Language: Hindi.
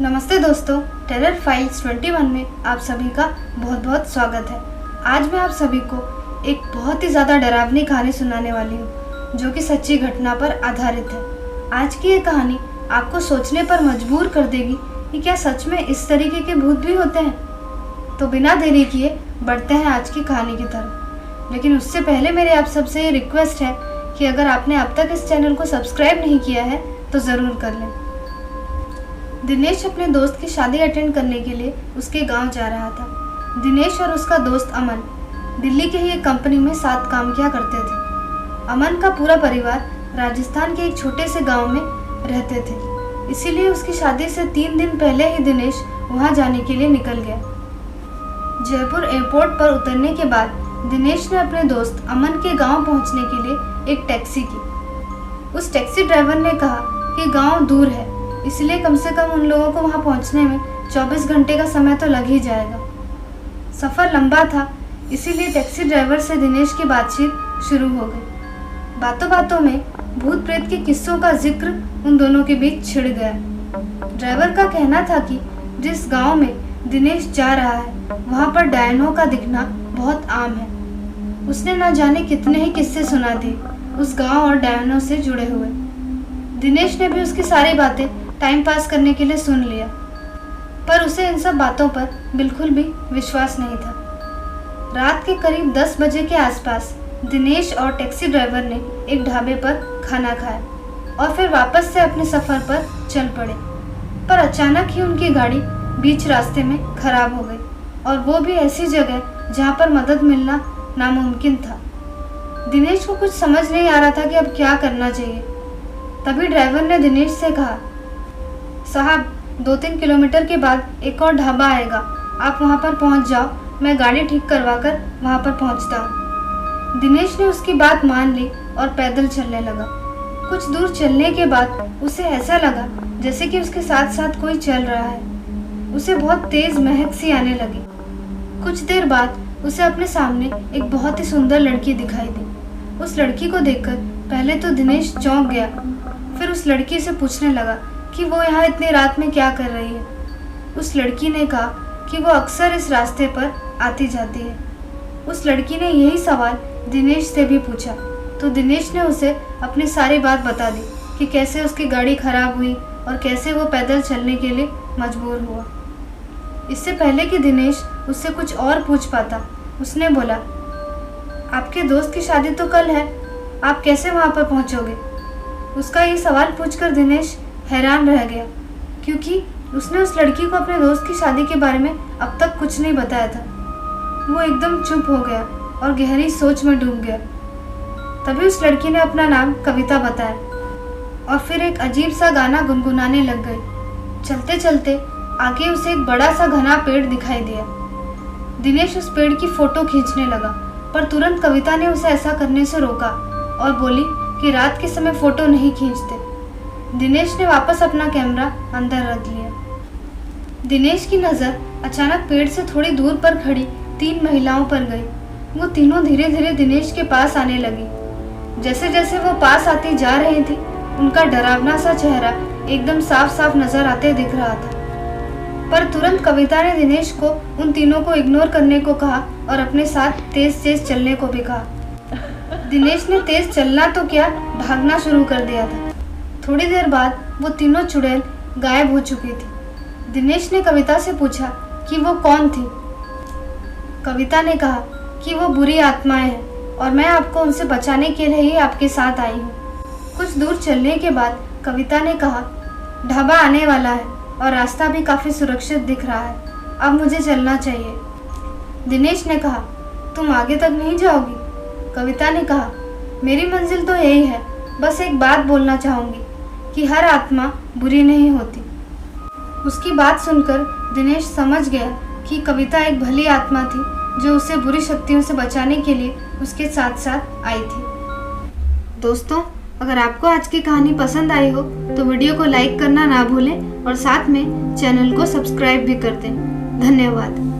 नमस्ते दोस्तों, टेरर फाइल्स 21 में आप सभी का बहुत बहुत स्वागत है। आज मैं आप सभी को एक बहुत ही ज़्यादा डरावनी कहानी सुनाने वाली हूँ जो कि सच्ची घटना पर आधारित है। आज की ये कहानी आपको सोचने पर मजबूर कर देगी कि क्या सच में इस तरीके के भूत भी होते हैं। तो बिना देरी किए बढ़ते हैं आज की कहानी की तरफ। लेकिन उससे पहले मेरे आप सबसे ये रिक्वेस्ट है कि अगर आपने अब तक इस चैनल को सब्सक्राइब नहीं किया है तो ज़रूर कर लें। दिनेश अपने दोस्त की शादी अटेंड करने के लिए उसके गांव जा रहा था। दिनेश और उसका दोस्त अमन दिल्ली के ही एक कंपनी में साथ काम किया करते थे। अमन का पूरा परिवार राजस्थान के एक छोटे से गांव में रहते थे, इसीलिए उसकी शादी से 3 दिन पहले ही दिनेश वहां जाने के लिए निकल गया। जयपुर एयरपोर्ट पर उतरने के बाद दिनेश ने अपने दोस्त अमन के गांव पहुंचने के लिए एक टैक्सी की। उस टैक्सी ड्राइवर ने कहा कि गांव दूर है, इसलिए कम से कम उन लोगों को वहां पहुंचने में 24 घंटे का समय तो लग ही जाएगा। सफ़र लंबा था, इसीलिए टैक्सी ड्राइवर से दिनेश की बातचीत शुरू हो गई। बातों बातों में भूत प्रेत के किस्सों का जिक्र उन दोनों के बीच छिड़ गया। ड्राइवर का कहना था कि जिस गांव में दिनेश जा रहा है वहां पर डायनों का दिखना बहुत आम है। उसने न जाने कितने ही किस्से सुना दिए उस गांव और डायनों से जुड़े हुए। दिनेश ने भी उसकी सारी बातें टाइम पास करने के लिए सुन लिया, पर उसे इन सब बातों पर बिल्कुल भी विश्वास नहीं था। रात के करीब 10 बजे के आसपास दिनेश और टैक्सी ड्राइवर ने एक ढाबे पर खाना खाया और फिर वापस से अपने सफ़र पर चल पड़े। पर अचानक ही उनकी गाड़ी बीच रास्ते में खराब हो गई, और वो भी ऐसी जगह जहाँ पर मदद मिलना नामुमकिन था। दिनेश को कुछ समझ नहीं आ रहा था कि अब क्या करना चाहिए। तभी ड्राइवर ने दिनेश से कहा, साहब 2-3 किलोमीटर के बाद एक और ढाबा आएगा, आप वहाँ पर पहुँच जाओ, मैं गाड़ी ठीक करवा कर वहाँ पर पहुँचता हूँ। दिनेश ने उसकी बात मान ली और पैदल चलने लगा। कुछ दूर चलने के बाद उसे ऐसा लगा जैसे कि उसके साथ साथ कोई चल रहा है। उसे बहुत तेज महक सी आने लगी। कुछ देर बाद उसे अपने सामने एक बहुत ही सुंदर लड़की दिखाई दी। उस लड़की को देखकर पहले तो दिनेश चौंक गया, फिर उस लड़की से पूछने लगा कि वो यहाँ इतनी रात में क्या कर रही है। उस लड़की ने कहा कि वो अक्सर इस रास्ते पर आती जाती है। उस लड़की ने यही सवाल दिनेश से भी पूछा, तो दिनेश ने उसे अपनी सारी बात बता दी कि कैसे उसकी गाड़ी खराब हुई और कैसे वो पैदल चलने के लिए मजबूर हुआ। इससे पहले कि दिनेश उससे कुछ और पूछ पाता, उसने बोला, आपके दोस्त की शादी तो कल है, आप कैसे वहाँ पर पहुँचोगे। उसका ये सवाल पूछकर दिनेश हैरान रह गया, क्योंकि उसने उस लड़की को अपने दोस्त की शादी के बारे में अब तक कुछ नहीं बताया था। वो एकदम चुप हो गया और गहरी सोच में डूब गया। तभी उस लड़की ने अपना नाम कविता बताया और फिर एक अजीब सा गाना गुनगुनाने लग गई। चलते चलते आगे उसे एक बड़ा सा घना पेड़ दिखाई दिया। दिनेश उस पेड़ की फोटो खींचने लगा, पर तुरंत कविता ने उसे ऐसा करने से रोका और बोली कि रात के समय फोटो नहीं खींचते। दिनेश ने वापस अपना कैमरा अंदर रख लिया। दिनेश की नज़र अचानक पेड़ से थोड़ी दूर पर खड़ी 3 महिलाओं पर गई। वो तीनों धीरे धीरे दिनेश के पास आने लगी। जैसे जैसे वो पास आती जा रही थी, उनका डरावना सा चेहरा एकदम साफ साफ नजर आते दिख रहा था। पर तुरंत कविता ने दिनेश को उन तीनों को इग्नोर करने को कहा और अपने साथ तेज तेज चलने को भी कहा। दिनेश ने तेज चलना तो क्या, भागना शुरू कर दिया था। थोड़ी देर बाद वो तीनों चुड़ैल गायब हो चुकी थी। दिनेश ने कविता से पूछा कि वो कौन थी। कविता ने कहा कि वो बुरी आत्माएं हैं और मैं आपको उनसे बचाने के लिए ही आपके साथ आई हूँ। कुछ दूर चलने के बाद कविता ने कहा, ढाबा आने वाला है और रास्ता भी काफ़ी सुरक्षित दिख रहा है, अब मुझे चलना चाहिए। दिनेश ने कहा, तुम आगे तक नहीं जाओगी। कविता ने कहा, मेरी मंजिल तो यही है, बस एक बात बोलना चाहूँगी कि हर आत्मा बुरी नहीं होती। उसकी बात सुनकर दिनेश समझ गया कि कविता एक भली आत्मा थी जो उसे बुरी शक्तियों से बचाने के लिए उसके साथ साथ आई थी। दोस्तों, अगर आपको आज की कहानी पसंद आई हो तो वीडियो को लाइक करना ना भूलें और साथ में चैनल को सब्सक्राइब भी कर दें। धन्यवाद।